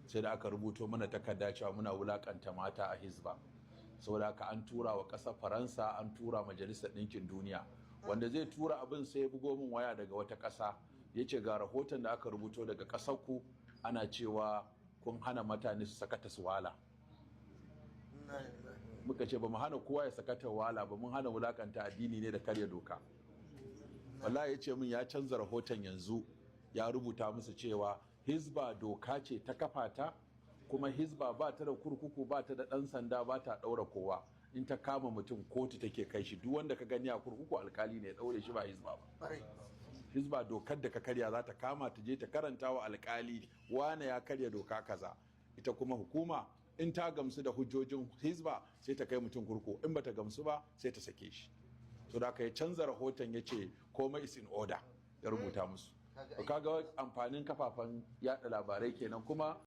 sai da aka rubuto mana takarda cewa muna wulakanta mata a Hizba. Saboda haka an tura wa ƙasar Faransa, an tura Majalisar Ɗinkin Duniya. Wanda zai tura abin sai ya bugo min waya daga wata ƙasa, ya ce ga rahoton da aka rubuto daga ƙasarku ana cewa kun hana mutane su sakata su wala. Muka ce ba mu hana kowa ya sakata wala ba, mun hana wulakanta addini ne da karya doka. Wallahi ya ce min ya canza rahoton yanzu, ya rubuta musu cewa Hizba doka ce ta kafa ta, kuma Hizba ba ta da kurkuku, ba ta da ɗan sanda, ba ta ɗaura kowa. In ta kama mutum kotu take kai shi, duk wanda ka gani a kurkuku alkali ne ya ɗaure shi, ba Hizba ba. Hizba dokar da ka karya za ta kama ta je ta karanta wa alkali wane ya karya doka kaza. Ita kuma hukuma in ta gamsu da hujjojin Hizba sai ta kai mutum kurkuku, in ba ta gamsu ba sai ta sake shi. So da ya canza rahoton ya ce komai is in order, ya rubuta musu. Kaga amfanin kafafen yada labarai kenan. Kuma